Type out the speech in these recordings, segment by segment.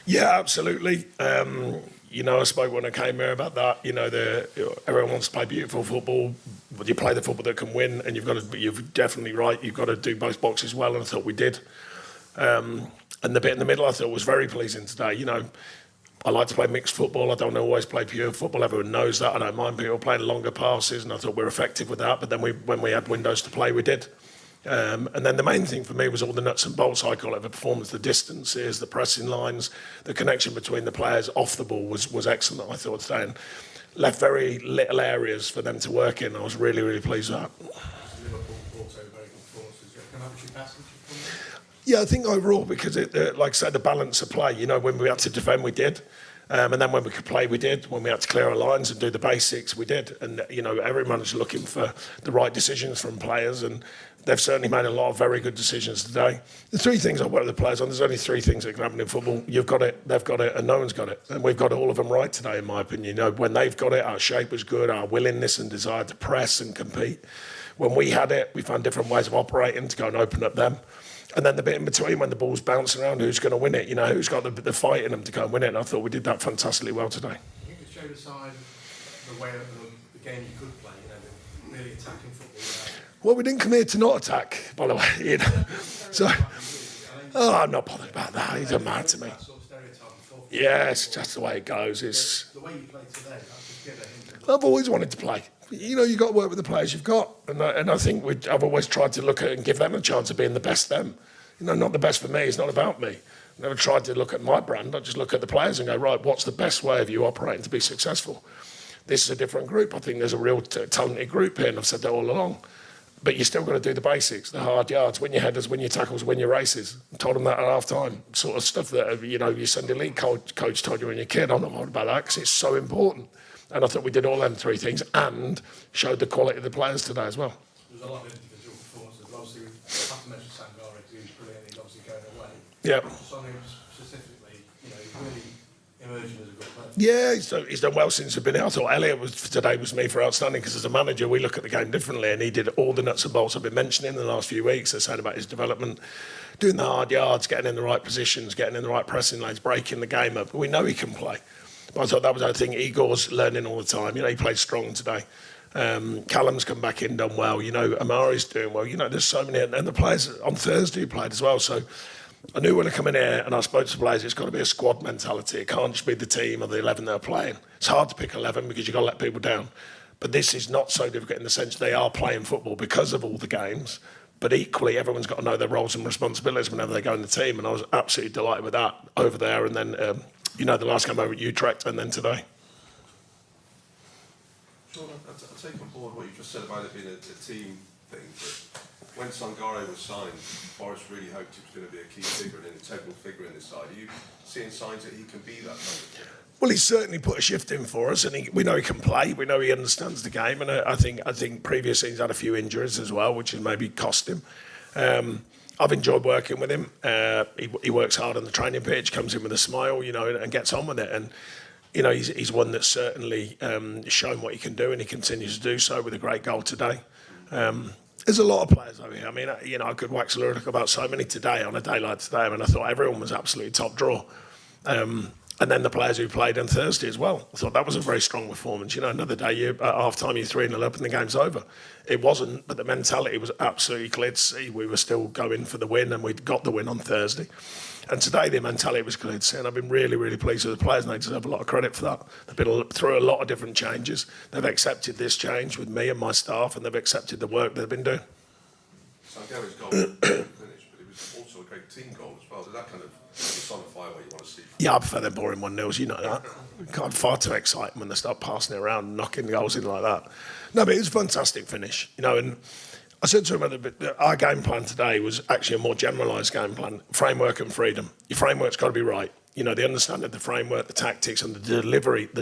Yeah, absolutely. I spoke when I came here about that. Everyone wants to play beautiful football, but you play the football that can win, and you're definitely right. You've got to do both boxes well, and I thought we did. And the bit in the middle I thought was very pleasing today. I like to play mixed football. I don't always play pure football. Everyone knows that. I don't mind people playing longer passes, and I thought we were effective with that. But then when we had windows to play, we did. And then the main thing for me was all the nuts and bolts, I call it, the performance, the distances, the pressing lines, the connection between the players off the ball was excellent, I thought, today. And left very little areas for them to work in. I was really, really pleased with that. Yeah, I think overall, because like I said, the balance of play, when we had to defend, we did. And then when we could play, we did. When we had to clear our lines and do the basics, we did. And, everyone's looking for the right decisions from players, and they've certainly made a lot of very good decisions today. The three things I work with the players on, there's only three things that can happen in football. You've got it, they've got it, and no one's got it. And we've got all of them right today, in my opinion. When they've got it, our shape was good, our willingness and desire to press and compete. When we had it, we found different ways of operating to go and open up them. And then the bit in between, when the ball's bouncing around, who's going to win it? Who's got the fight in them to go and win it? And I thought we did that fantastically well today. I think it showed aside the way of the game you could play, really attacking football. Well, we didn't come here to not attack, by the way. So, I'm not bothered about that. It doesn't matter to me. Yeah, it's just the way it goes. It's the way you played today. I've always wanted to play. You've got to work with the players you've got. And I think I've always tried to look at and give them a chance of being the best them. Not the best for me. It's not about me. I never tried to look at my brand. I just look at the players and go, right, what's the best way of you operating to be successful? This is a different group. I think there's a real talented group here, and I've said that all along. But you still got to do the basics, the hard yards, win your headers, win your tackles, win your races. I told them that at half-time, sort of stuff that, your Sunday league coach told you when you're a kid. I'm not worried about that because it's so important. And I thought we did all them three things and showed the quality of the players today as well. There's a lot of individual performances. Obviously, we have to mention Sangare because he was brilliant. He's obviously going away. Yeah. Something specifically, he's really emerging as a good player. Yeah, he's done well since he's been here. I thought Elliot today was me for outstanding because as a manager, we look at the game differently, and he did all the nuts and bolts I've been mentioning in the last few weeks. I said about his development, doing the hard yards, getting in the right positions, getting in the right pressing lanes, breaking the game up. We know he can play. But I thought that was our thing. Igor's learning all the time. He played strong today. Callum's come back in, done well. Amari's doing well. There's so many. And the players on Thursday played as well. So I knew when I come in here and I spoke to the players, it's got to be a squad mentality. It can't just be the team or the 11 they're playing. It's hard to pick 11 because you've got to let people down. But this is not so difficult in the sense they are playing football because of all the games. But equally, everyone's got to know their roles and responsibilities whenever they go in the team. And I was absolutely delighted with that over there. And then... the last game over at Utrecht and then today. Sean, I take on board what you just said about it being a team thing, but when Sangare was signed, Forest really hoped he was going to be a key figure and an integral figure in this side. Are you seeing signs that he can be that kind of player? Well, he's certainly put a shift in for us, and we know he can play. We know he understands the game, and I think previously he's had a few injuries as well, which has maybe cost him. I've enjoyed working with him. He works hard on the training pitch, comes in with a smile, and gets on with it. And, he's one that's certainly shown what he can do, and he continues to do so with a great goal today. There's a lot of players over here. I mean, I could wax lyric about so many today on a day like today. I mean, I thought everyone was absolutely top draw. And then the players who played on Thursday as well. I thought that was a very strong performance. Another day, at half-time, you're 3-0 up and the game's over. It wasn't, but the mentality was absolutely clear to see. We were still going for the win, and we'd got the win on Thursday. And today, the mentality was clear to see, and I've been really, really pleased with the players, and they deserve a lot of credit for that. They've been through a lot of different changes. They've accepted this change with me and my staff, and they've accepted the work they've been doing. Sangare's goal was finished, but it was also a great team goal as well. Did that kind of personify what you want to see? Yeah, I prefer them boring 1-0s, you know that. God, far too exciting when they start passing it around and knocking goals in like that. No, but it was a fantastic finish, and I said to him that our game plan today was actually a more generalised game plan, framework and freedom. Your framework's got to be right. They understand that the framework, the tactics and the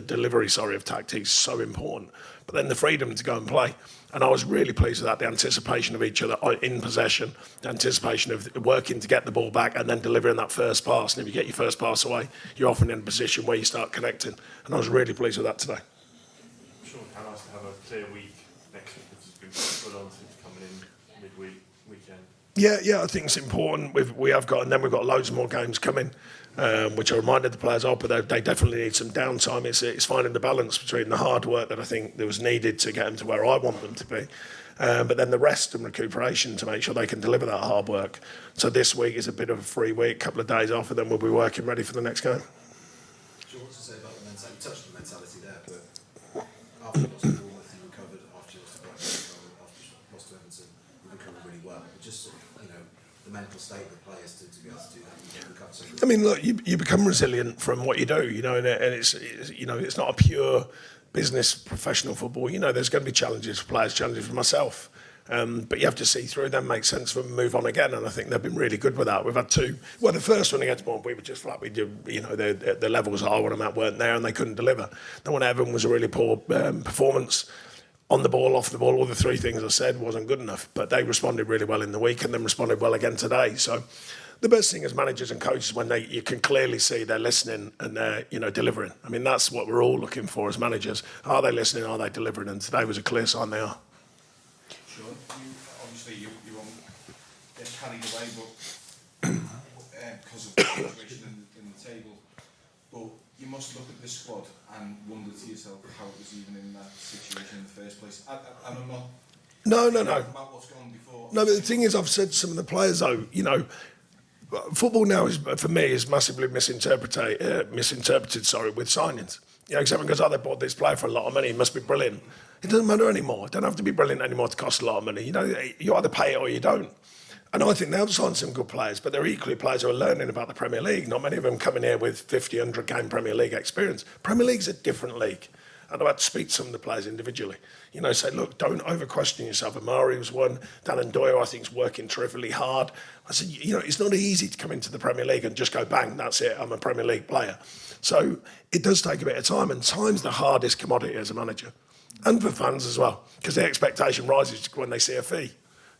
delivery of tactics is so important. But then the freedom to go and play. And I was really pleased with that, the anticipation of each other in possession, the anticipation of working to get the ball back and then delivering that first pass. And if you get your first pass away, you're often in a position where you start connecting. And I was really pleased with that today. Sean, how nice to have a clear week next week, which has been put on since coming in midweek, weekend. Yeah, I think it's important. We have got, and then we've got loads more games coming, which I reminded the players of, but they definitely need some downtime. It's finding the balance between the hard work that I think there was needed to get them to where I want them to be, but then the rest and recuperation to make sure they can deliver that hard work. So this week is a bit of a free week, couple of days off, and then we'll be working ready for the next game. Do you want to say about the mentality? You touched on the mentality there, but after you lost to Bournemouth, you recovered. After you lost to Brighton, you recovered. After you lost to Everton, you recovered really well. But just sort of, the mental state of the players to be able to do that, you can recover so quickly. I mean, look, you become resilient from what you do, and it's not a pure business professional football. There's going to be challenges for players, challenges for myself. But you have to see through them, make sense of them, move on again. And I think they've been really good with that. We've had two. Well, the first one against Bournemouth, we were just flat. We did, the levels I want them at weren't there and they couldn't deliver. The one at Everton was a really poor performance. On the ball, off the ball, all the three things I said wasn't good enough. But they responded really well in the week and then responded well again today. So the best thing as managers and coaches when you can clearly see they're listening and they're delivering. I mean, that's what we're all looking for as managers. Are they listening? Are they delivering? And today was a clear sign they are. Sure. Obviously you won't get carried away, but because of the situation in the table. But you must look at the squad and wonder to yourself how it was even in that situation in the first place. And I'm not. No. About what's gone before. No, but the thing is, I've said to some of the players though, football now is, for me, is massively misinterpreted. With signings. Because everyone goes, they bought this player for a lot of money. He must be brilliant. It doesn't matter anymore. It don't have to be brilliant anymore to cost a lot of money. You either pay it or you don't. And I think they'll sign some good players, but they're equally players who are learning about the Premier League. Not many of them coming here with 50, 100 game Premier League experience. Premier League's a different league. And I've had to speak to some of the players individually. Say, look, don't over-question yourself. Amari was one. Dan Doyle, I think, is working terrifically hard. I said, it's not easy to come into the Premier League and just go, bang, that's it, I'm a Premier League player. So it does take a bit of time, and time's the hardest commodity as a manager. And for fans as well, because the expectation rises when they see a fee.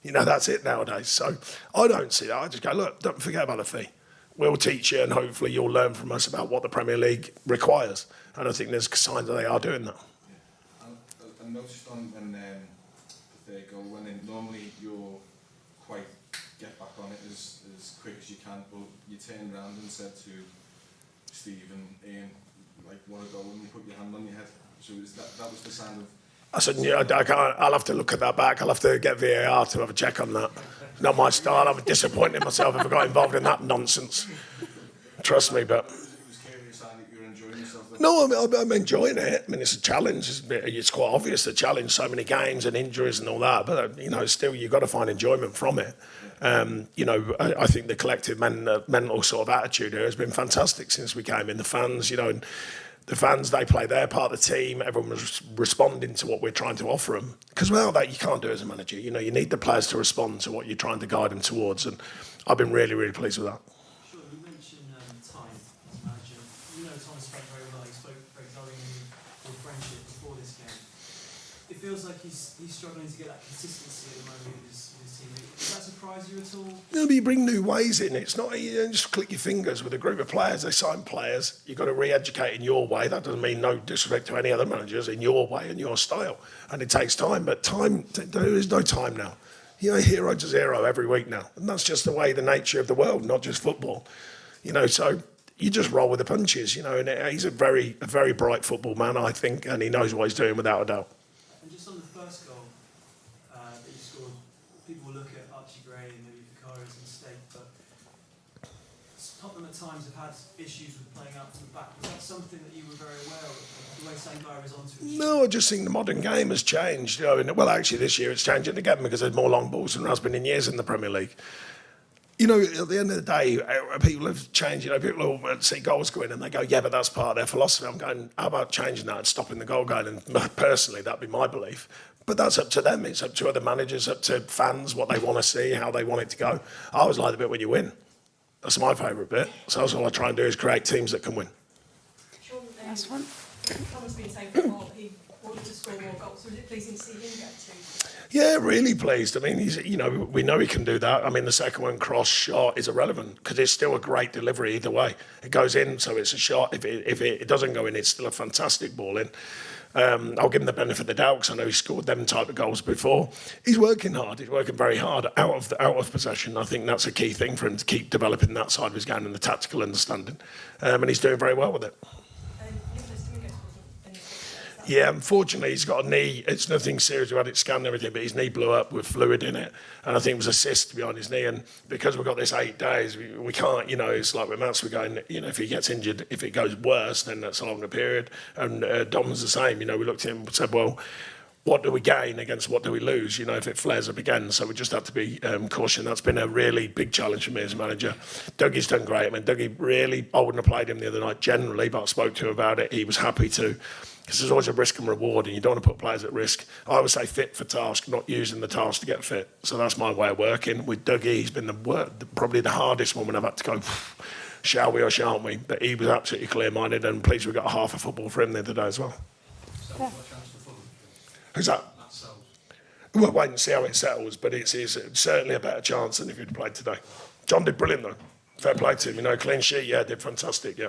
That's it nowadays. So I don't see that. I just go, look, don't forget about the fee. We'll teach you and hopefully you'll learn from us about what the Premier League requires. And I think there's signs that they are doing that. Yeah. I noticed on when the third goal went in, normally you're quite get back on it as quick as you can, but you turned around and said to Steve and Ian, what a goal, and you put your hand on your head. So that was the sign of... I said, I'll have to look at that back. I'll have to get VAR to have a check on that. Not my style. I'm disappointed in myself if I got involved in that nonsense. Trust me, but... It was clearly a sign that you're enjoying yourself. No, I'm enjoying it. I mean, it's a challenge. It's quite obvious the challenge, so many games and injuries and all that. But, still, you've got to find enjoyment from it. I think the collective mental sort of attitude here has been fantastic since we came in. The fans, and the fans, they play their part of the team. Everyone was responding to what we're trying to offer them. Because without that, you can't do it as a manager. You need the players to respond to what you're trying to guide them towards. And I've been really, really pleased with that. Sure, you mentioned time as manager. Tom spoke very well. He spoke very glowingly of friendship before this game. It feels like he's struggling to get that consistency at the moment with his team. Does that surprise you at all? But you bring new ways in. It's not you don't just click your fingers with a group of players. They sign players. You've got to re-educate in your way. That doesn't mean no disrespect to any other managers, in your way and your style. And it takes time. But there is no time now. Hero to zero every week now. And that's just the way, the nature of the world, not just football. So you just roll with the punches, and he's a very bright football man, I think, and he knows what he's doing without a doubt. And just on the first goal that you scored, people look at Archie Gray and maybe Vicaria's mistake, but Tottenham at times have had issues with playing out from the back. Was that something that you were very aware of, the way Sangare is onto it? No, I just think the modern game has changed. Well, actually, this year it's changing again because there's more long balls than there has been in years in the Premier League. At the end of the day, people have changed. People will see goals go in and they go, yeah, but that's part of their philosophy. I'm going, how about changing that and stopping the goal going? And personally, that'd be my belief. But that's up to them. It's up to other managers, up to fans, what they want to see, how they want it to go. I always like the bit when you win. That's my favourite bit. So that's all I try and do is create teams that can win. Sean, Last one. Thomas been saying before he wanted to score more goals. Was it pleasing to see him get two? Yeah, really pleased. I mean, we know he can do that. I mean, the second one, cross shot, is irrelevant because it's still a great delivery either way. It goes in, so it's a shot. If it doesn't go in, it's still a fantastic ball in. I'll give him the benefit of the doubt because I know he scored them type of goals before. He's working hard. He's working very hard out of possession. I think that's a key thing for him to keep developing that side of his game and the tactical understanding. And he's doing very well with it. Nicholas Domingos wasn't any success. Yeah, unfortunately, he's got a knee. It's nothing serious. We had it scanned and everything, but his knee blew up with fluid in it. And I think it was a cyst to be on his knee. And because we've got this 8 days, we can't, it's like with Mats, we're going, if he gets injured, if it goes worse, then that's a longer period. And Dom was the same. We looked at him and said, well, what do we gain against what do we lose, if it flares up again? So we just have to be cautious. That's been a really big challenge for me as a manager. Dougie's done great. I mean, Dougie really, I wouldn't have played him the other night generally, but I spoke to him about it. He was happy to, because there's always a risk and reward, and you don't want to put players at risk. I would say fit for task, not using the task to get fit. So that's my way of working. With Dougie, he's been probably the hardest one when I've had to go, shall we or shan't we? But he was absolutely clear-minded, and pleased we got half a football for him the other day as well. So what chance for Fulham? Who's that? That sells. We'll wait and see how it settles, but it's certainly a better chance than if he'd played today. John did brilliant though. Fair play to him. Clean sheet, yeah, did fantastic, yeah.